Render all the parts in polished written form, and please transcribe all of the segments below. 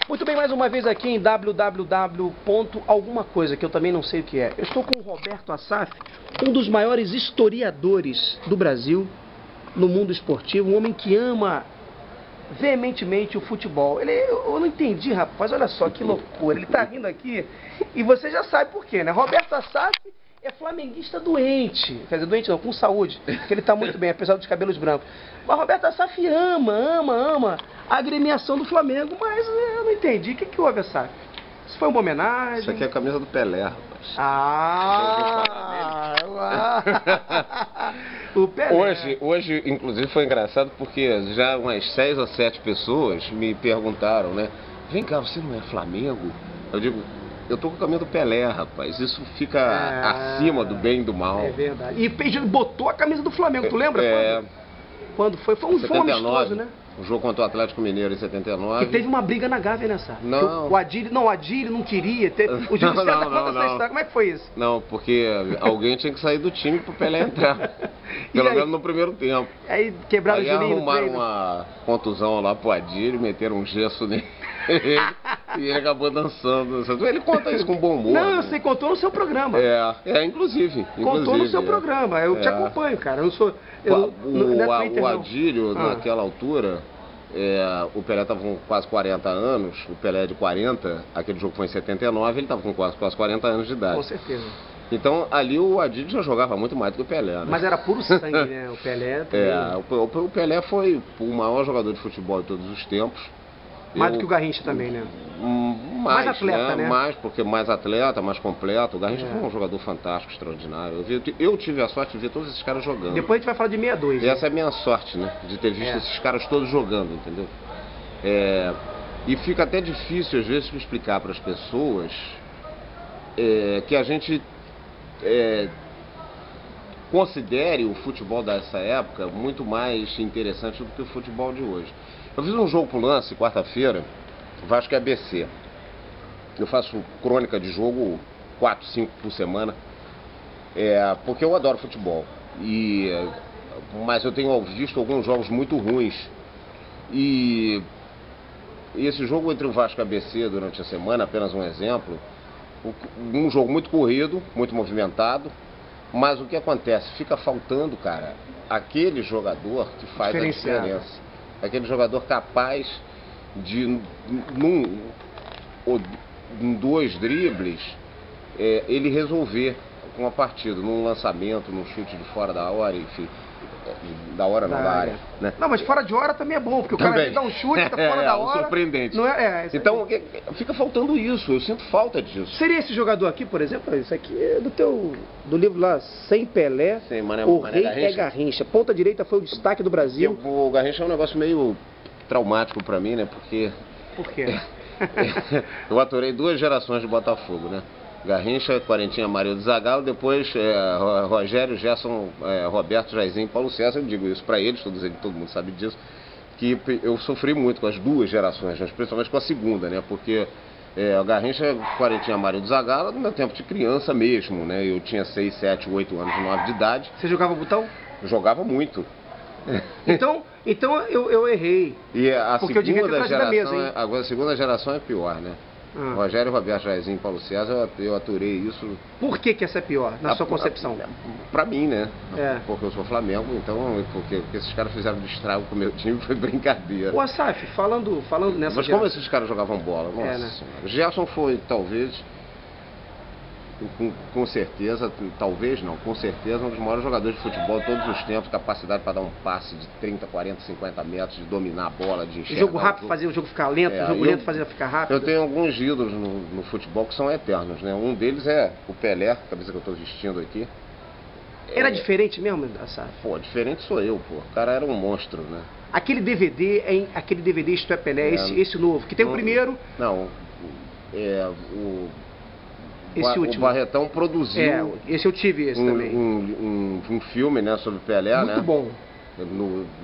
Muito bem, mais uma vez aqui em www. Alguma coisa que eu também não sei o que é. Eu estou com o Roberto Assaf, um dos maiores historiadores do Brasil no mundo esportivo, um homem que ama veementemente o futebol. Eu não entendi, rapaz, olha só que loucura. Ele tá rindo aqui e você já sabe por quê, né? Roberto Assaf é flamenguista doente. Quer dizer, doente não, com saúde, porque ele tá muito bem, apesar dos cabelos brancos. Mas Roberto Assaf ama a agremiação do Flamengo, mas eu não entendi. O que houve, Assaf? Isso foi uma homenagem? Isso aqui é a camisa do Pelé, rapaz. O Pelé. Hoje, inclusive, foi engraçado porque já umas 6 ou 7 pessoas me perguntaram, né? Vem cá, você não é Flamengo? Eu digo, eu tô com a camisa do Pelé, rapaz. Isso fica acima do bem e do mal. É verdade. E botou a camisa do Flamengo, tu lembra? Quando foi? Foi um amistoso, né? O jogo contra o Atlético Mineiro em 79. E teve uma briga na Gávea nessa. Não. O Adílio não queria. O Júlio César conta essa história. Como é que foi isso? Não, porque alguém tinha que sair do time pro Pelé entrar. Pelo menos no primeiro tempo. Aí quebraram o Julinho. Arrumaram uma contusão lá pro Adílio, meteram um gesso nele. E ele acabou dançando. Ele conta isso com bom humor. Não, você contou no seu programa. Inclusive. Contou no seu programa. Eu te acompanho, cara. Eu não sou. O Adílio, naquela altura, o Pelé estava com quase 40 anos, o Pelé é de 40, aquele jogo foi em 79, ele estava com quase 40 anos de idade. Com certeza. Então ali o Adílio já jogava muito mais do que o Pelé, né? Mas era puro sangue, né? O Pelé também. O Pelé foi o maior jogador de futebol de todos os tempos. Mais do que o Garrincha também, né? Mais atleta, né? Mais, porque mais atleta, mais completo. O Garrincha foi um jogador fantástico, extraordinário. Eu tive a sorte de ver todos esses caras jogando. Depois a gente vai falar de 62. E essa é a minha sorte, né? De ter visto esses caras todos jogando, entendeu? E fica até difícil, às vezes, explicar para as pessoas que a gente considere o futebol dessa época muito mais interessante do que o futebol de hoje. Eu fiz um jogo pro Lance, quarta-feira, Vasco e ABC. Eu faço crônica de jogo 4, 5 por semana, porque eu adoro futebol. Mas eu tenho visto alguns jogos muito ruins. E esse jogo entre o Vasco e o ABC durante a semana, apenas um exemplo, um jogo muito corrido, muito movimentado, mas o que acontece? Fica faltando, cara, aquele jogador que faz a diferença. Aquele jogador capaz de, em 2 dribles, ele resolver uma partida, num lançamento, num chute de fora da hora, enfim. Da área. Né? Não, mas fora de hora também é bom, porque o cara dá um chute, tá fora da hora. Surpreendente. Não então, fica faltando isso, eu sinto falta disso. Seria esse jogador aqui, por exemplo, isso aqui é do livro lá, Sem Pelé, o Rei é Garrincha. Ponta direita foi o destaque do Brasil. O Garrincha é um negócio meio traumático pra mim, né, porque... Por quê? Eu aturei 2 gerações de Botafogo, né? Garrincha, Quarentinha, Mario Zagallo, depois Rogério, Gerson, Roberto, Jairzinho, Paulo César. Eu digo isso para eles, todo mundo sabe disso, que eu sofri muito com as 2 gerações, mas principalmente com a segunda, né? Porque o Garrincha, Quarentinha, Mario Zagallo, no meu tempo de criança mesmo, né? Eu tinha 6, 7, 8 anos, 9 de idade. Você jogava botão? Eu jogava muito. Então eu errei. E a segunda segunda geração é pior, né? Rogério, Roberto, Jairzinho, Paulo César, eu aturei isso. Por que essa é pior, na sua concepção? Pra mim, né? Porque eu sou Flamengo, então porque esses caras fizeram de estrago com o meu time foi brincadeira. O Assaf, falando nessa... Mas como esses caras jogavam bola? Nossa né? Senhora. Gerson foi, talvez, com certeza, talvez não, com certeza, um dos maiores jogadores de futebol de todos os tempos, capacidade para dar um passe de 30, 40, 50 metros, de dominar a bola, de enxergar. Jogo rápido fazia o jogo ficar lento, o jogo lento fazia ficar rápido. Eu tenho alguns ídolos no futebol que são eternos, né? Um deles é o Pelé, a camisa que eu estou vestindo aqui. Era diferente mesmo, Assaf? Pô, diferente sou eu, pô. O cara era um monstro, né? Aquele DVD, Isto é Pelé, esse novo, que tem o primeiro... Não, esse último. O Barretão produziu... esse eu tive também. Um filme, né, sobre Pelé, muito bom.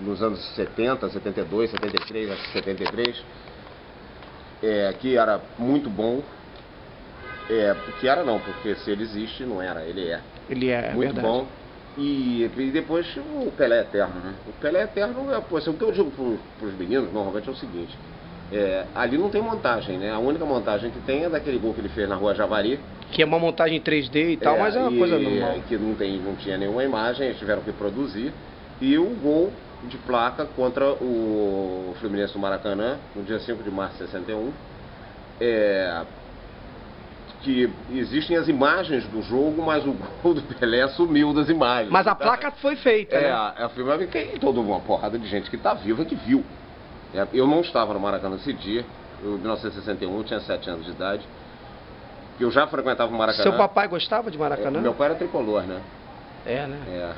Nos anos 70, 72, 73, acho que 73. Que era muito bom. Que era não, porque se ele existe, não era, ele é. Ele é, muito verdade. bom. E depois o Pelé Eterno, né? O Pelé Eterno, o que eu digo pros meninos, normalmente é o seguinte. Ali não tem montagem, né? A única montagem que tem é daquele gol que ele fez na Rua Javari. Que é uma montagem 3D e tal, mas é uma coisa normal. Que não tinha nenhuma imagem, eles tiveram que produzir. E o gol de placa contra o Fluminense do Maracanã, no dia 5 de março de 61. Que existem as imagens do jogo, mas o gol do Pelé sumiu das imagens. Mas a placa foi feita, né? A filmagem tem toda uma porrada de gente que está viva que viu. Eu não estava no Maracanã esse dia, em 1961, eu tinha 7 anos de idade. Eu já frequentava o Maracanã. Seu papai gostava de Maracanã? Meu pai era tricolor, né? Né?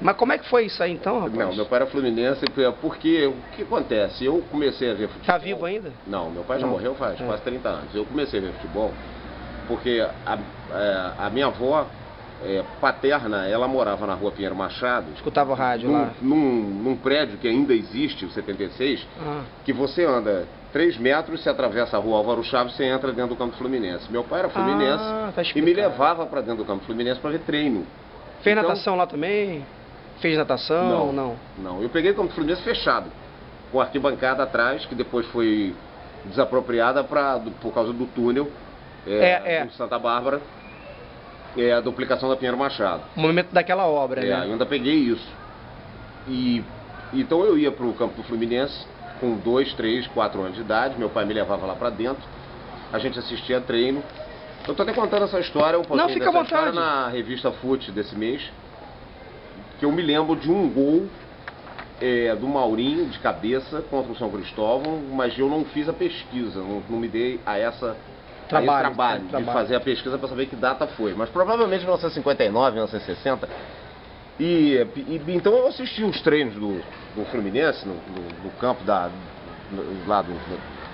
Mas como é que foi isso aí então, rapaz? Não, meu pai era fluminense, porque o que acontece? Eu comecei a ver futebol... Tá vivo ainda? Não, meu pai já morreu faz quase 30 anos. Eu comecei a ver futebol porque a minha avó paterna, ela morava na Rua Pinheiro Machado. Escutava o rádio lá. Num prédio que ainda existe, o 76, que você anda 3 metros, você atravessa a Rua Álvaro Chaves, você entra dentro do campo Fluminense. Meu pai era fluminense e me levava para dentro do campo Fluminense para ver treino. Fez natação lá também? Fez natação? Não, eu peguei o campo Fluminense fechado, com arquibancada atrás, que depois foi desapropriada por causa do túnel do Santa Bárbara, a duplicação da Pinheiro Machado. O movimento daquela obra, né? Eu ainda peguei isso. Então eu ia para o campo do Fluminense com 2, 3, 4 anos de idade, meu pai me levava lá para dentro, a gente assistia treino. Eu estou até contando essa história, um pouquinho dessa história na revista Fute desse mês, que eu me lembro de um gol do Maurinho de cabeça contra o São Cristóvão, mas eu não fiz a pesquisa, não me dei a esse trabalho de fazer a pesquisa para saber que data foi. Mas provavelmente 1959, 1960. Então eu assisti os treinos do Fluminense no campo lá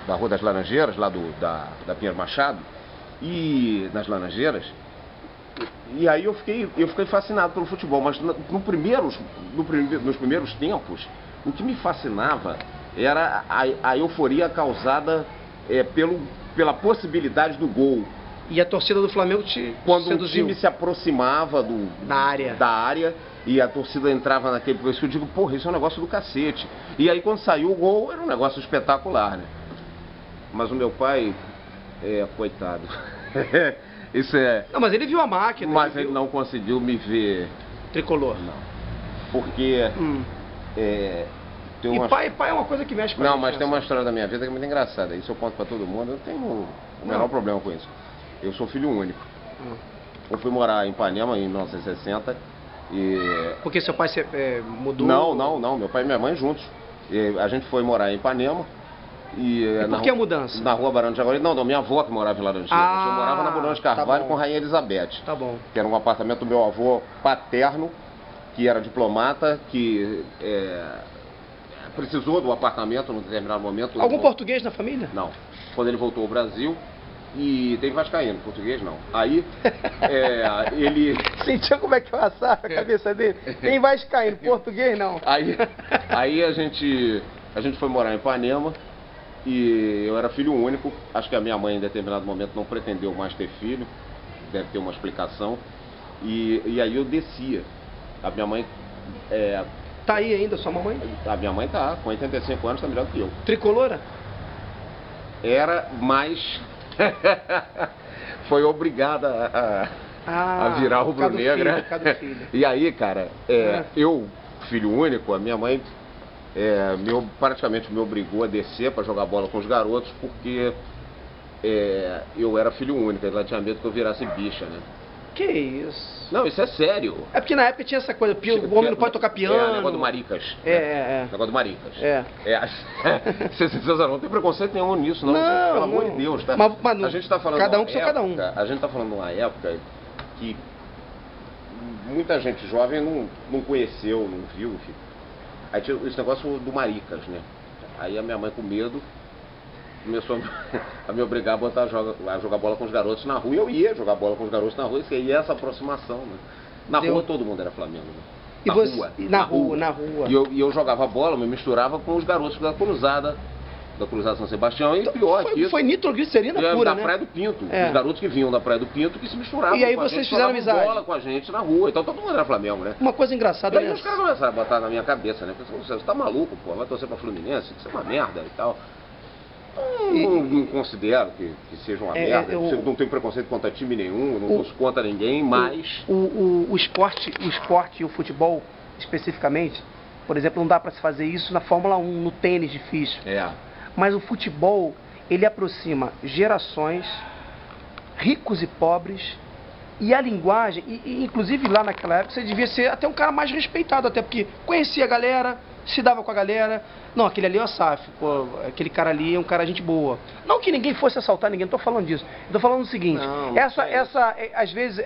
da Rua das Laranjeiras, lá da Pinheiro Machado, e nas Laranjeiras. E aí eu fiquei fascinado pelo futebol, mas nos primeiros tempos, o que me fascinava era a euforia causada pela possibilidade do gol. E a torcida do Flamengo quando seduziu. O time se aproximava da área e a torcida entrava naquele... Por isso que eu digo, porra, isso é um negócio do cacete. E aí quando saiu o gol, era um negócio espetacular, né? Mas o meu pai, coitado... Isso Não, mas ele viu a máquina. Mas ele não conseguiu me ver tricolor. Não. Porque pai é uma coisa que mexe com Não, mas tem uma história da minha vida que é muito engraçada. Isso eu conto pra todo mundo. Eu tenho o menor problema com isso. Eu sou filho único. Eu fui morar em Ipanema em 1960 Porque seu pai mudou? Não. Meu pai e minha mãe juntos. A gente foi morar em Ipanema. E por que a mudança? Na Rua Barão de Jaguari. Não, minha avó que morava em Laranjeiras. Eu morava na Barão de Carvalho com Rainha Elizabeth. Tá bom. Que era um apartamento do meu avô paterno, que era diplomata, que precisou do apartamento num determinado momento. Algum português na família? Não. Quando ele voltou ao Brasil, e tem vascaíno, português não. Aí, ele... Sentiu como é que eu assava a cabeça dele? Tem vascaíno, português não. Aí a gente foi morar em Ipanema, e eu era filho único. Acho que a minha mãe em determinado momento não pretendeu mais ter filho, deve ter uma explicação. E aí eu descia. A minha mãe... Tá aí ainda sua mamãe? A minha mãe tá, com 85 anos, tá melhor do que eu. Tricolora? Era, mas foi obrigada a virar rubro-negra. E aí, cara, eu, filho único, a minha mãe praticamente me obrigou a descer para jogar bola com os garotos, porque eu era filho único, ela tinha medo que eu virasse bicha, né? Que isso? Não, isso é sério. É porque na época tinha essa coisa, o homem não pode tocar piano. Negócio do maricas. Negócio do maricas. Vocês não tem preconceito nenhum nisso, não. Não, pelo amor de Deus, tá? Mas a gente tá falando cada um com seu cada um. A gente tá falando de uma época que muita gente jovem não conheceu, não viu, enfim. Aí tinha esse negócio do maricas, né? Aí a minha mãe, com medo, começou a me obrigar a jogar bola com os garotos na rua. E eu ia jogar bola com os garotos na rua, e essa aproximação, né? Na rua todo mundo era Flamengo, né? Na rua. E eu jogava bola, me misturava com os garotos da cruzada da Cruzada São Sebastião, e pior que isso... Foi nitroglicerina pura, da né? Praia do Pinto. É. Os garotos que vinham da Praia do Pinto que se misturavam E aí com a vocês gente, fizeram jogavam amizade? bola com a gente na rua. Então todo mundo era Flamengo, né? Uma coisa E engraçada, aí né? os caras começaram a botar na minha cabeça, né? Você tá maluco, pô, vai torcer pra Fluminense, isso é uma merda e tal. Não considero que seja uma merda. Eu não tenho preconceito contra time nenhum, não torço contra ninguém, mas... O esporte e o futebol, especificamente, por exemplo, não dá para se fazer isso na Fórmula 1, no tênis difícil. Mas o futebol, ele aproxima gerações, ricos e pobres, e a linguagem, e inclusive lá naquela época você devia ser até um cara mais respeitado, até porque conhecia a galera, se dava com a galera. Não, aquele ali é o Asaf, pô, aquele cara ali é um cara gente boa. Não que ninguém fosse assaltar ninguém, não tô falando disso. Eu tô falando o seguinte, às vezes,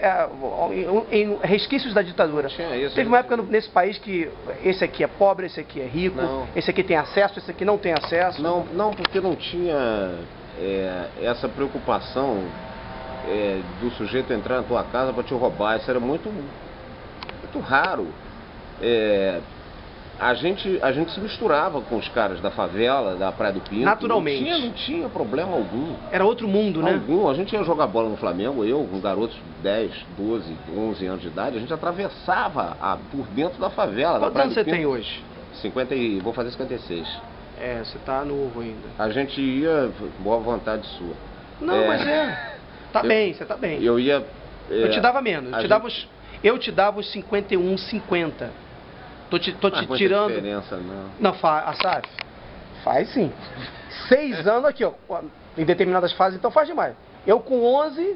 em resquícios da ditadura. Teve uma época nesse país que esse aqui é pobre, esse aqui é rico, esse aqui tem acesso, esse aqui não tem acesso. Não, porque não tinha essa preocupação do sujeito entrar na tua casa para te roubar. Isso era muito raro. A gente se misturava com os caras da favela, da Praia do Pinto. Naturalmente. Não tinha problema algum. Era outro mundo, né? A gente ia jogar bola no Flamengo, eu, com garotos de 10, 12, 11 anos de idade, a gente atravessava por dentro da favela. Quantos anos você tem hoje? 50 vou fazer 56. Você tá novo ainda. A gente ia, boa vontade sua. Não, mas tá bem, você tá bem. Eu ia... eu te dava menos, eu te dava os 51, 50. Tô te tirando. Diferença, não. Não, Asaf, faz sim. 6 anos aqui, ó. Em determinadas fases, então faz demais. Eu com 11,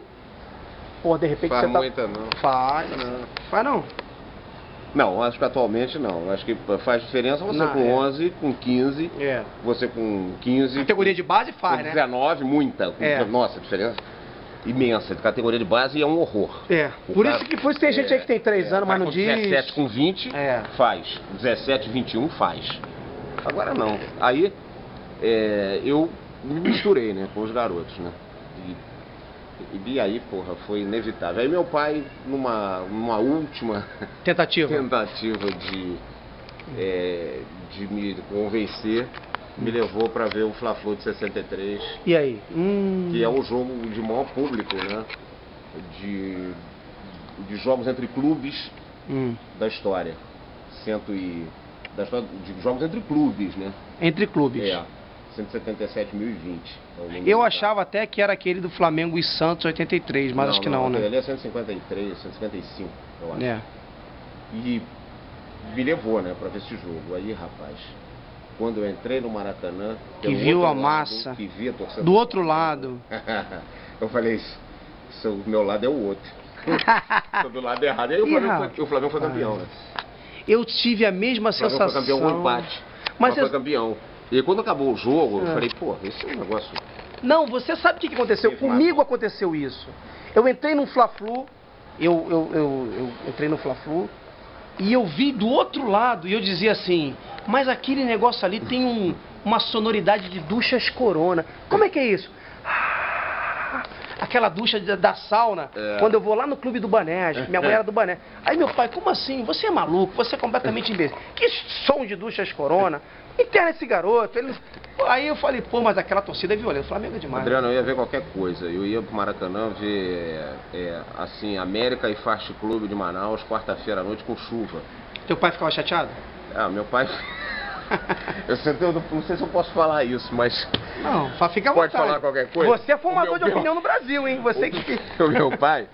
pô, de repente faz você tá. Muita, não. Faz, não. Faz não. Não, acho que atualmente não. Acho que faz diferença você com 11, com 15. Você com 15. Categoria de base faz, com 19, né? muita. Nossa, diferença imensa. De categoria de base é um horror. Por isso tem gente aí que tem 3 anos, mas não diz. 17 com 20 faz. 17, 21 faz. Agora não. Aí eu me misturei, né, com os garotos, né? E aí, porra, foi inevitável. Aí meu pai, numa última tentativa de me convencer, me levou para ver o Fla-Flu de 63. E aí? Que é o jogo de maior público, né? De jogos entre clubes da história. De jogos entre clubes, né? Entre clubes. 177.020. Eu achava até que era aquele do Flamengo e Santos 83, mas acho que não, né? Ele é 153, 155, eu acho. E me levou, né, para ver esse jogo. Aí, rapaz, quando eu entrei no Maracanã, que viu a massa, que via a torcida do outro lado, eu falei, o meu lado é o outro. Tô do lado errado. Aí o Flamengo foi campeão, né? Eu tive a mesma sensação. O Flamengo foi campeão com empate, mas foi campeão. E quando acabou o jogo, eu falei, pô, esse é um negócio... Não, você sabe o que aconteceu? Comigo aconteceu isso. Eu entrei no Fla-Flu, eu entrei no Fla-Flu, e eu vi do outro lado, e eu dizia assim, mas aquele negócio ali tem uma sonoridade de duchas Corona. Como é que é isso? Aquela ducha da sauna, quando eu vou lá no clube do Banés, minha mulher era do Banés. Aí meu pai, como assim? Você é maluco, você é completamente imbecil. Que som de duchas Corona? Interna esse garoto. Aí eu falei, pô, mas aquela torcida é violenta, o Flamengo é demais. Adriano, eu ia ver qualquer coisa. Eu ia pro Maracanã ver, assim, América e Fast Clube de Manaus, quarta-feira à noite com chuva. Teu pai ficava chateado? Meu pai... eu não sei se eu posso falar isso, mas... Não, fica à vontade. Pode falar qualquer coisa? Você é formador de opinião no Brasil, hein? Você que... O meu pai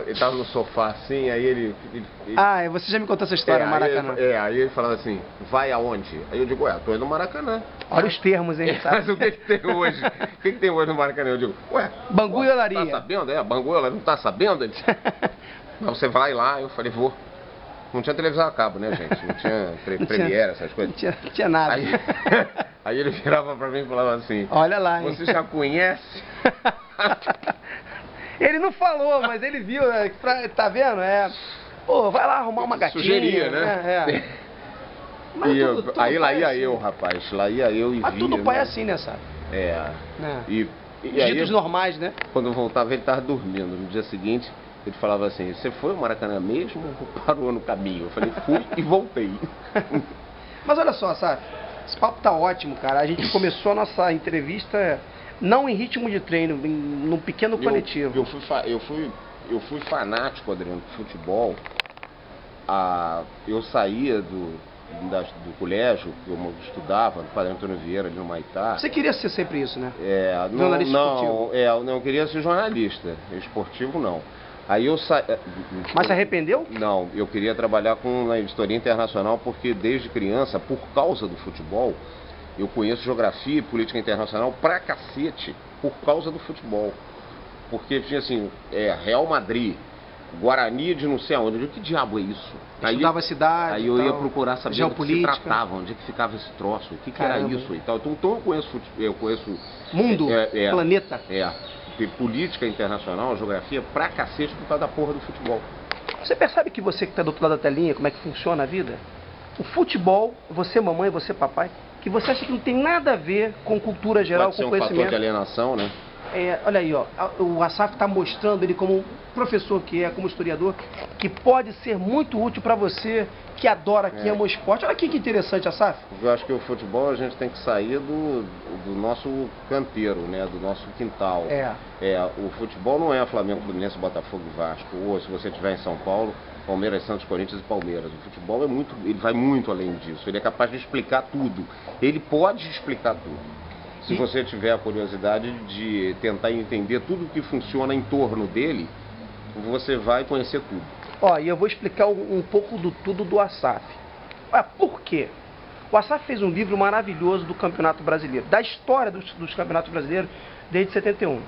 ele tava no sofá assim, aí ele... você já me contou essa história no Maracanã. Aí ele falava assim, vai aonde? Aí eu digo, tô indo no Maracanã. Olha os termos, hein? Mas o que tem hoje? O que tem hoje no Maracanã? Eu digo, Bangu e Olaria. Tá sabendo? Bangu e Olaria, não tá sabendo? Ele disse, mas você vai lá, eu falei, vou. Não tinha televisão a cabo, né, gente? Não tinha Premiere, essas coisas. Não tinha nada. Aí ele virava pra mim e falava assim, olha lá, hein? Você já conhece? Ele não falou, mas ele viu, tá vendo? Pô, vai lá arrumar uma gatinha. Sugeria, né? Mas aí lá ia eu, rapaz. Lá ia eu e mas via, tudo pai é assim, né, sabe? E aí, ditos normais, né? Quando eu voltava, ele tava dormindo. No dia seguinte, ele falava assim, você foi ao Maracanã mesmo ou parou no caminho? Eu falei, fui e voltei. Mas olha só, sabe? Esse papo tá ótimo, cara. A gente começou a nossa entrevista não em ritmo de treino, num pequeno coletivo. Eu fui fanático, Adriano, de futebol. Eu saía do colégio, que eu estudava, no Padre Antônio Vieira, ali no Maitá. Você queria ser sempre isso, né? Jornalista esportivo? Não, eu queria ser jornalista. Esportivo, não. Aí eu saí... Mas se arrependeu? Não, eu queria trabalhar na editoria internacional, porque desde criança, por causa do futebol, eu conheço geografia e política internacional pra cacete, por causa do futebol. Porque tinha assim, Real Madrid, Guarani de não sei aonde. Que diabo é isso? Estudava a cidade. Aí eu ia procurar saber do que se geopolítica. tratava, onde é que ficava esse troço, o que era isso e tal. Então eu conheço mundo, planeta. Política internacional, geografia pra cacete por causa da porra do futebol. Você percebe que você que está do outro lado da telinha, como é que funciona a vida? O futebol, você mamãe, você papai, que você acha que não tem nada a ver com cultura geral, Pode ser com um conhecimento. fator de alienação, né? Olha aí, ó, o Assaf está mostrando ele como professor que é, como historiador, que pode ser muito útil para você que adora, que ama o esporte. Olha aqui que interessante, Assaf. Eu acho que o futebol a gente tem que sair do nosso canteiro, né? Do nosso quintal. O futebol não é Flamengo, Fluminense, Botafogo e Vasco. Ou se você estiver em São Paulo, Palmeiras, Santos, Corinthians e Palmeiras. O futebol ele vai muito além disso. Ele é capaz de explicar tudo. Ele pode explicar tudo. Se você tiver a curiosidade de tentar entender tudo que funciona em torno dele, você vai conhecer tudo. E eu vou explicar um pouco do tudo do Assaf. Por quê? O Assaf fez um livro maravilhoso do Campeonato Brasileiro, da história dos Campeonatos Brasileiros desde 71.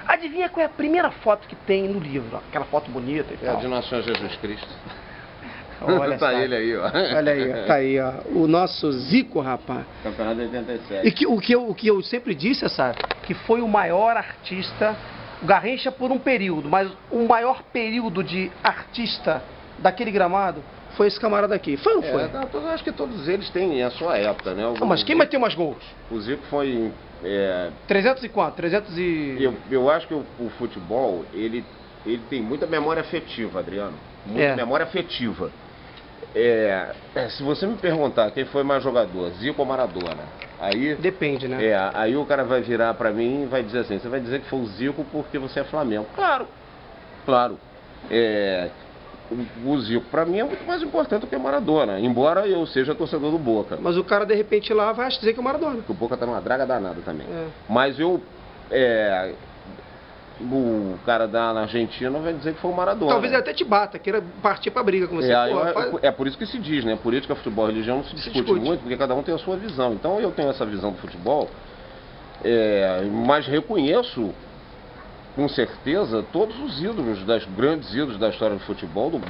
Adivinha qual é a primeira foto que tem no livro? Aquela foto bonita e tal. De Nosso Senhor Jesus Cristo. Olha tá ele aí, ó. Olha aí, tá aí, ó. O nosso Zico, rapaz. Campeonato de 87. E o que eu sempre disse, sabe? Que foi o maior artista, o Garrincha por um período, mas o maior período de artista daquele gramado foi esse camarada aqui. Foi ou não foi? Eu acho que todos eles têm a sua época, né? Mas quem vai ter mais gols? O Zico foi... 300 e quanto? 300 e... Eu acho que o futebol, ele tem muita memória afetiva, Adriano. Muita memória afetiva. Se você me perguntar quem foi mais jogador, Zico ou Maradona, aí... Depende, né? Aí o cara vai virar pra mim e vai dizer assim, você vai dizer que foi o Zico porque você é Flamengo. Claro. O Zico pra mim é muito mais importante do que o Maradona, embora eu seja torcedor do Boca. Mas o cara de repente lá vai dizer que é o Maradona. Porque o Boca tá numa draga danada também. Mas o cara na Argentina vai dizer que foi o Maradona. Talvez ele até te bata, queira partir pra briga com você. É por isso que se diz, né? Política, futebol e religião não se discute muito, porque cada um tem a sua visão. Então eu tenho essa visão do futebol, mas reconheço com certeza todos os ídolos, grandes ídolos da história do futebol, do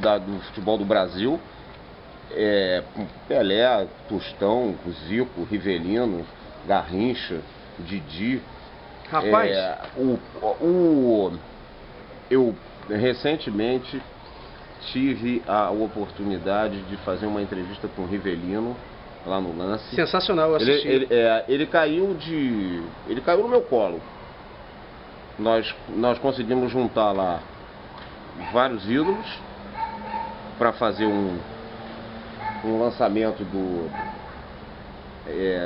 futebol do Brasil. Pelé, Tostão, Zico, Rivelino, Garrincha, Didi. Rapaz, eu recentemente tive a oportunidade de fazer uma entrevista com o Rivelino lá no Lance. Sensacional, eu assisti. Ele caiu no meu colo. Nós conseguimos juntar lá vários ídolos para fazer um lançamento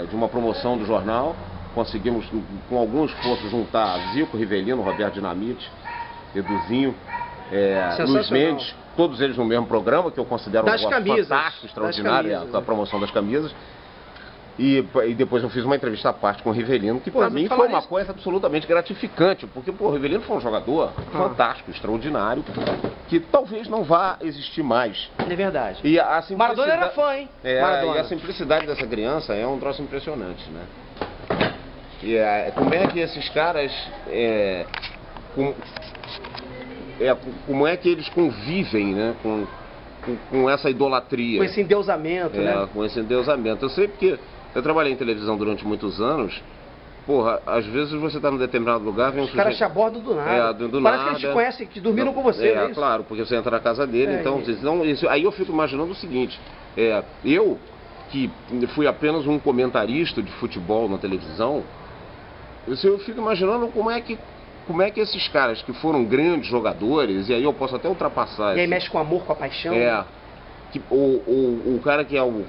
de uma promoção do jornal. Conseguimos, com algum esforço, juntar Zico, Rivelino, Roberto Dinamite, Eduzinho, Luiz Mendes, todos eles no mesmo programa, que eu considero um negócio fantástico, extraordinário, a promoção das camisas. E depois eu fiz uma entrevista à parte com o Rivelino, que para mim foi uma coisa absolutamente gratificante, porque o Rivelino foi um jogador fantástico, extraordinário, que talvez não vá existir mais. É verdade. E Maradona era fã, hein? E a simplicidade dessa criança é um troço impressionante, né? Como é que esses caras, como é que eles convivem, né, com essa idolatria? Com esse endeusamento, né? Com esse endeusamento. Eu sei porque eu trabalhei em televisão durante muitos anos. Porra, às vezes você está num determinado lugar, vem um sujeito... Os caras te abordam do nada. Parece que eles te conhecem, que dormiram com você, não é isso? Claro, porque você entra na casa dele, aí eu fico imaginando o seguinte, eu, que fui apenas um comentarista de futebol na televisão, eu fico imaginando como é que esses caras que foram grandes jogadores, e aí eu posso até ultrapassar... E aí mexe com o amor, com a paixão. O cara que é o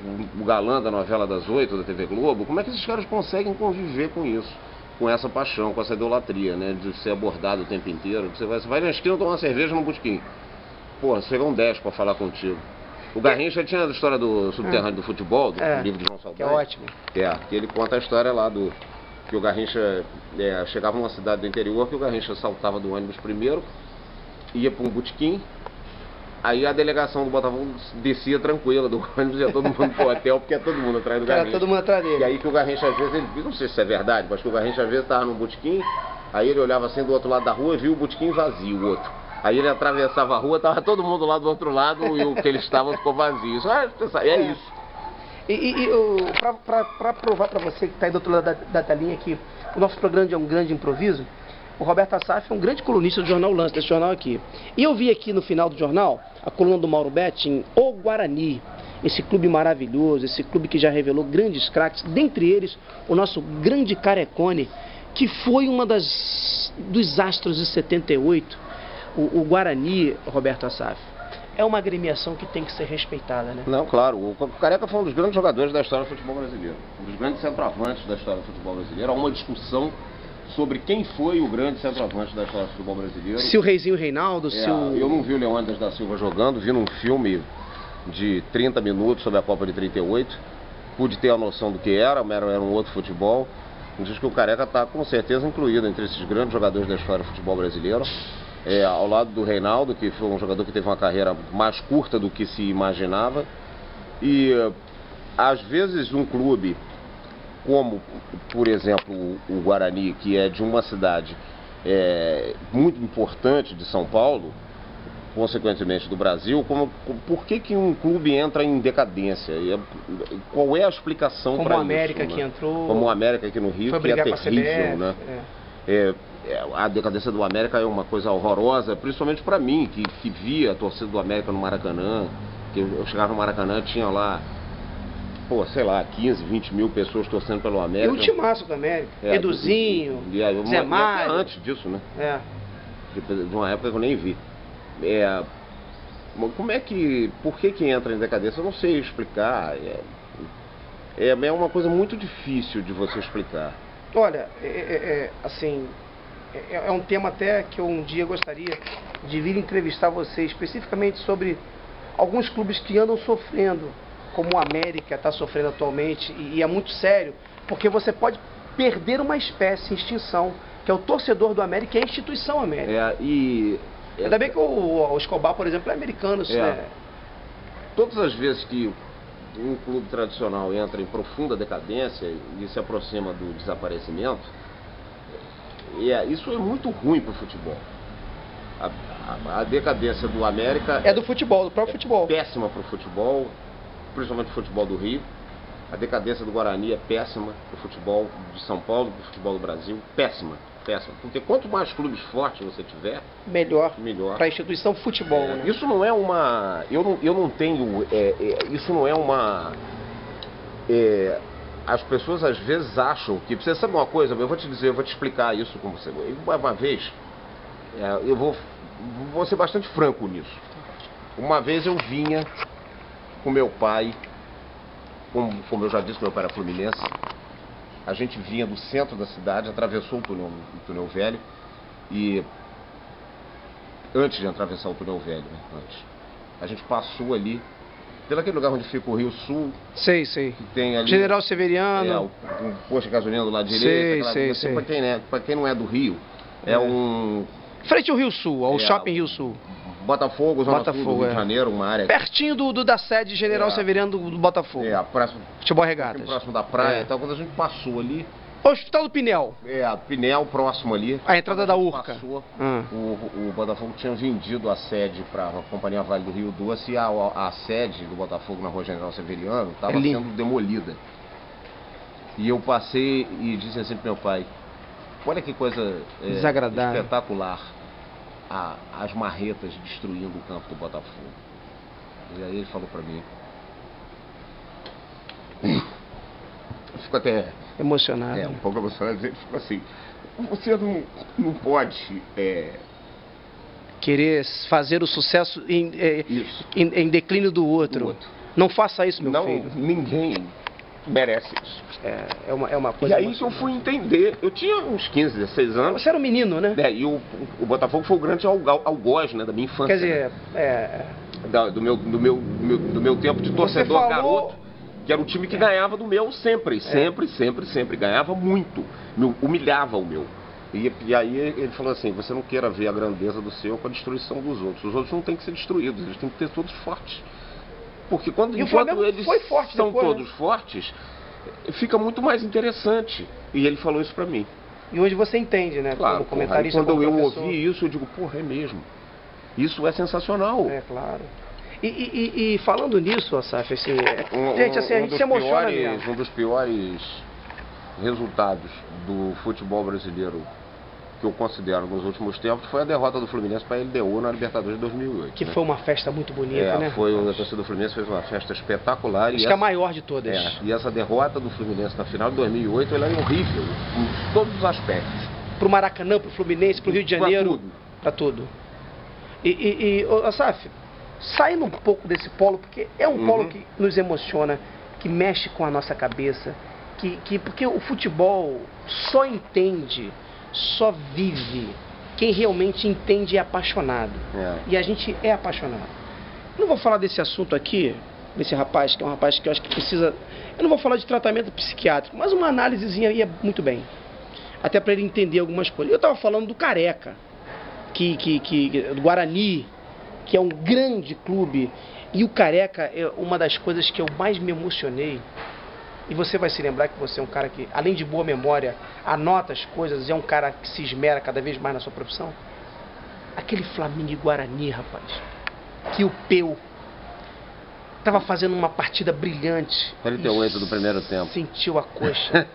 galã da novela das 8 da TV Globo, como é que esses caras conseguem conviver com isso? Com essa paixão, com essa idolatria, né? De ser abordado o tempo inteiro. Você vai na esquina tomar uma cerveja no botequim. Pô, chegam 10 pra falar contigo. O Garrincha tinha a história do subterrâneo do futebol, do livro de João Saldanha. Que é ótimo. Que ele conta a história lá do... Que o Garrincha chegava numa cidade do interior, que o Garrincha saltava do ônibus primeiro, ia pra um botequim, aí a delegação do Botafogo descia tranquila do ônibus e ia todo mundo pro hotel, porque é todo mundo atrás do Garrincha. Todo mundo atrás dele. E aí que o Garrincha às vezes, ele, não sei se é verdade, mas que o Garrincha às vezes estava num botequim, aí ele olhava assim do outro lado da rua e viu o botequim vazio, o outro. Aí ele atravessava a rua, tava todo mundo lá do outro lado e o que eles estavam ficou vazio. É isso. Para provar para você que está aí do outro lado da telinha que o nosso programa é um grande improviso, o Roberto Assaf é um grande colunista do jornal Lance, desse jornal aqui. E eu vi aqui no final do jornal a coluna do Mauro Betting, O Guarani, esse clube maravilhoso, esse clube que já revelou grandes craques, dentre eles o nosso grande Carecone, que foi uma dos astros de 78. O Guarani, Roberto Assaf, é uma agremiação que tem que ser respeitada, né? Não, claro. O Careca foi um dos grandes jogadores da história do futebol brasileiro. Um dos grandes centroavantes da história do futebol brasileiro. Há uma discussão sobre quem foi o grande centroavante da história do futebol brasileiro. Se o Reizinho Reinaldo, se o... Eu não vi o Leônidas da Silva jogando, vi num filme de 30 minutos sobre a Copa de 38. Pude ter a noção do que era um outro futebol. Diz que o Careca está com certeza incluído entre esses grandes jogadores da história do futebol brasileiro. Ao lado do Reinaldo, que foi um jogador que teve uma carreira mais curta do que se imaginava. E às vezes um clube como, por exemplo, o Guarani, que é de uma cidade muito importante de São Paulo, consequentemente do Brasil, por que um clube entra em decadência? Qual é a explicação para isso? Como o América que entrou... Como o América aqui no Rio, foi que é brigar terrível, né? A decadência do América é uma coisa horrorosa, principalmente para mim, que via a torcida do América no Maracanã, que eu chegava no Maracanã, tinha lá, sei lá, 15, 20 mil pessoas torcendo pelo América. E um timaço do América, Eduzinho, Zé Mário. Até antes disso, né? De uma época que eu nem vi. Por que entra em decadência? Eu não sei explicar. É uma coisa muito difícil de você explicar. Olha, assim, é um tema até que eu um dia gostaria de vir entrevistar você especificamente sobre alguns clubes que andam sofrendo, como o América está sofrendo atualmente, e é muito sério, porque você pode perder uma espécie em extinção, que é o torcedor do América e a instituição América. Ainda bem que o Escobar, por exemplo, é americano. Né? Todas as vezes que um clube tradicional entra em profunda decadência e se aproxima do desaparecimento, isso é muito ruim para o futebol. A decadência do América do futebol, do próprio futebol. Péssima para o futebol, principalmente o futebol do Rio. A decadência do Guarani é péssima para o futebol de São Paulo, para o futebol do Brasil, péssima. Porque quanto mais clubes fortes você tiver, melhor. Para a instituição futebol. Né? Isso não é uma... Eu não tenho... isso não é uma... as pessoas às vezes acham que... Você sabe uma coisa? Eu vou te dizer, eu vou te explicar isso com você. Uma vez, eu vou ser bastante franco nisso. Uma vez eu vinha com meu pai, como eu já disse, meu pai era fluminense. A gente vinha do centro da cidade, atravessou o túnel velho e antes de atravessar o túnel velho, a gente passou ali pelo aquele lugar onde fica o Rio Sul. Sei. Que tem ali, General Severiano. Um posto de gasolina do lado direito. Sei. Para quem não é do Rio, frente ao Rio Sul, ao Shopping Rio Sul. Botafogo, Zona Sul do Rio de Janeiro, uma área... Pertinho da sede General Severiano do Botafogo. Próximo... Futebol Regatas. Próximo da praia. Então, quando a gente passou ali... Hospital do Pinel. Pinel, próximo ali. A entrada da Urca. Passou, o Botafogo tinha vendido a sede para a Companhia Vale do Rio Doce e a sede do Botafogo na Rua General Severiano estava sendo demolida. E eu passei e disse assim pro meu pai, olha que coisa desagradável, espetacular. As marretas destruindo o campo do Botafogo. E aí ele falou pra mim, eu fico até emocionado. Um pouco emocionado. Ele ficou assim, você não pode Querer fazer o sucesso em declínio do outro. Não faça isso, meu filho. Ninguém merece isso. É uma coisa... E aí que eu fui entender. Eu tinha uns 15, 16 anos. Você era um menino, né? E o Botafogo foi o grande algoz, né, da minha infância. Quer dizer, do meu tempo de torcedor garoto, que era o time que ganhava do meu sempre. Ganhava muito. Humilhava o meu. E aí ele falou assim, você não queira ver a grandeza do seu com a destruição dos outros. Os outros não têm que ser destruídos, eles têm que ter todos fortes. Porque enquanto eles são todos fortes, fica muito mais interessante. E ele falou isso pra mim. E hoje você entende, né? Claro, como comentarista, quando eu ouvi isso, eu digo, porra, é mesmo. Isso é sensacional. É, claro. E falando nisso, Asaf, assim, gente, assim, a gente se emociona mesmo. Um dos piores resultados do futebol brasileiro que eu considero nos últimos tempos foi a derrota do Fluminense para a LDU na Libertadores de 2008. Que foi uma festa muito bonita, né? A torcida do Fluminense fez uma festa espetacular. Acho que a maior de todas. E essa derrota do Fluminense na final de 2008, ela é horrível, em todos os aspectos. Pro Maracanã, pro Fluminense, pro Rio de Janeiro. Pra tudo. Asaf, saindo um pouco desse polo, porque é um polo que nos emociona, que mexe com a nossa cabeça, porque o futebol só entende, só vive quem realmente entende e é apaixonado. E a gente é apaixonado. Eu não vou falar desse assunto aqui, desse rapaz, que é um rapaz que eu acho que precisa... Eu não vou falar de tratamento psiquiátrico, mas uma análisezinha ia muito bem. Até para ele entender algumas coisas. Eu estava falando do Careca, do Guarani, que é um grande clube. E o Careca é uma das coisas que eu mais me emocionei. E você vai se lembrar que você é um cara que, além de boa memória, anota as coisas, é um cara que se esmera cada vez mais na sua profissão. Aquele Flamengo e Guarani, rapaz, que o Peu estava fazendo uma partida brilhante. 38 do primeiro tempo. Sentiu a coxa.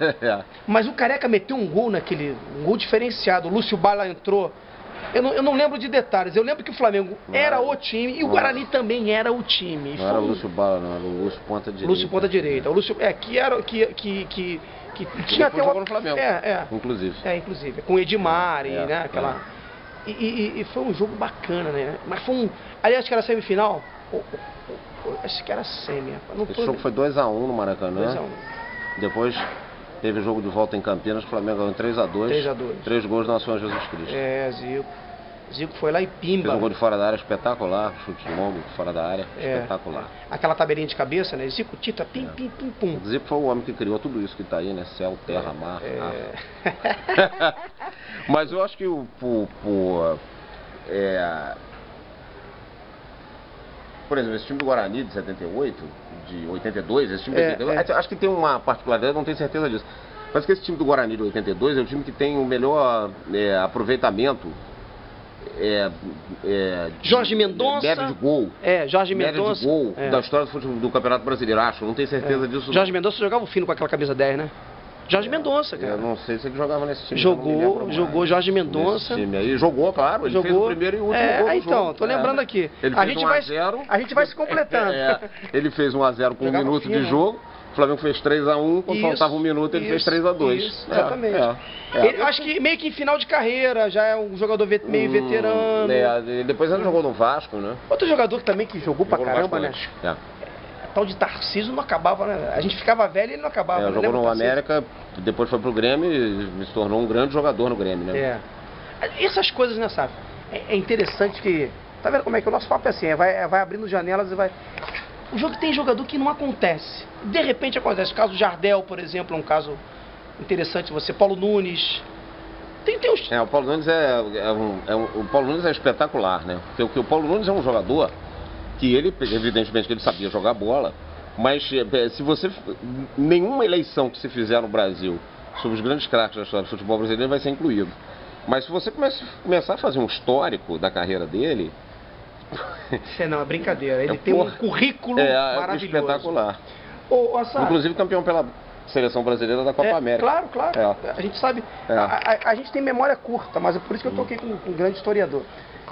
Mas o Careca meteu um gol um gol diferenciado. O Lúcio Bala entrou. Eu não lembro de detalhes. Eu lembro que o Flamengo era o time e o Guarani também era o time. Não era o Lúcio Bala, não. Era o Lúcio Ponta Direita. Lúcio Ponta Direita. O Lúcio, que tinha até jogou no Flamengo. Inclusive. Inclusive. Com o Edmar né? Aquela... E foi um jogo bacana, né? Mas foi aliás, que era semifinal. Acho que era semi. Esse jogo foi 2x1 no Maracanã. 2x1. Depois teve o jogo de volta em Campinas, o Flamengo ganhou 3x2. 3 gols do Nação Jesus Cristo. Zico foi lá e pimba. Fez um gol de fora da área espetacular, chute longo de fora da área, espetacular. Aquela tabelinha de cabeça, né? Zico, Tita, pim, pum. Zico foi o homem que criou tudo isso que tá aí, né? Céu, terra, mar. Mas eu acho que por exemplo, esse time do Guarani de 78, de 82, esse time de 82, acho que tem uma particularidade, não tenho certeza disso. Mas que esse time do Guarani de 82 é o time que tem o melhor aproveitamento. Jorge Mendonça. Média de gol. Jorge Mendonça. Média de gol da história do Campeonato Brasileiro, acho. Não tenho certeza disso. Jorge Mendonça jogava o fino com aquela camisa 10, né? Jorge Mendonça, cara. Eu não sei se ele jogava nesse time. Jogou Jorge Mendonça. Time aí. Jogou, claro. Ele fez o primeiro e o último gol do jogo. Tô lembrando aqui. Ele a fez gente 1x0. A gente vai se completando. Ele fez 1x0 com 1 minuto de jogo. O Flamengo fez 3x1, quando faltava 1 minuto ele fez 3x2. Exatamente. Ele, acho que meio que em final de carreira, já é um jogador meio veterano. Depois ele jogou no Vasco, né? Outro jogador também que jogou pra caramba, né? Tal de Tarcísio não acabava, né? A gente ficava velho e ele não acabava. Jogou no América, depois foi pro Grêmio e se tornou um grande jogador no Grêmio, né? Essas coisas, né, sabe? É interessante que... Tá vendo como é que o nosso papo é assim? Vai abrindo janelas e vai... O jogo tem jogador que não acontece. De repente acontece. O caso Jardel, por exemplo, é um caso interessante. Paulo Nunes. Tem uns... O Paulo Nunes o Paulo Nunes é espetacular, né? Porque o Paulo Nunes é um jogador que ele, evidentemente, que ele sabia jogar bola, mas se você... Nenhuma eleição que se fizer no Brasil sobre os grandes craques da história do futebol brasileiro vai ser incluído. Mas se você começar a fazer um histórico da carreira dele... Não, é brincadeira. Ele tem um currículo maravilhoso. Espetacular. Assaf, inclusive campeão pela seleção brasileira da Copa América. Claro. A gente sabe. A gente tem memória curta, mas é por isso que eu toquei com um grande historiador.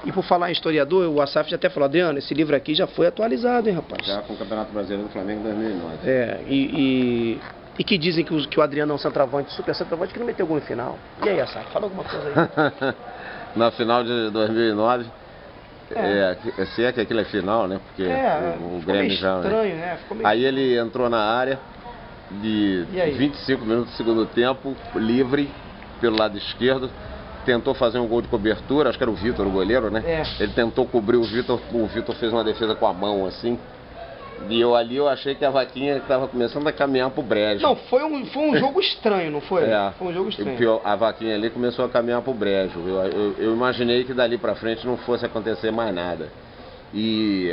E por falar em historiador, o Asaf já até falou, Adriano, esse livro aqui já foi atualizado, hein, rapaz? Já com o Campeonato Brasileiro do Flamengo em 2009. E que dizem que o Adriano é um centroavante, super centroavante, que não meteu gol no final. E aí, Asaf, fala alguma coisa aí. Na final de 2009... Se é que aquilo é final, né? Porque o Grêmio já... estranho, né? Ficou meio... Aí ele entrou na área de 25 minutos do segundo tempo, livre, pelo lado esquerdo. Tentou fazer um gol de cobertura, acho que era o Vitor, o goleiro, né? Ele tentou cobrir o Vitor fez uma defesa com a mão, assim. E eu achei que a vaquinha estava começando a caminhar pro brejo. Não, foi um jogo estranho, não foi? Foi um jogo estranho. A vaquinha ali começou a caminhar pro brejo. Eu imaginei que dali pra frente não fosse acontecer mais nada. E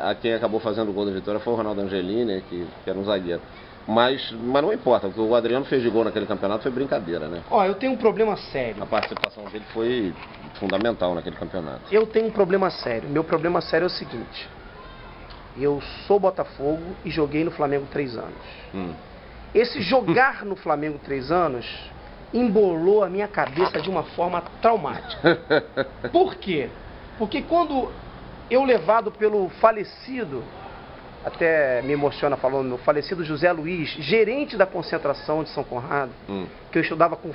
a quem acabou fazendo o gol da vitória foi o Ronaldo Angelini, que era um zagueiro. Mas não importa, porque o Adriano fez de gol naquele campeonato, foi brincadeira, né? Ó, eu tenho um problema sério. A participação dele foi fundamental naquele campeonato. Eu tenho um problema sério. Meu problema sério é o seguinte. Eu sou Botafogo e joguei no Flamengo 3 anos. Esse jogar no Flamengo 3 anos embolou a minha cabeça de uma forma traumática. Por quê? Porque quando eu, levado pelo falecido, até me emociona falando, meu falecido José Luiz, gerente da concentração de São Conrado, que eu estudava com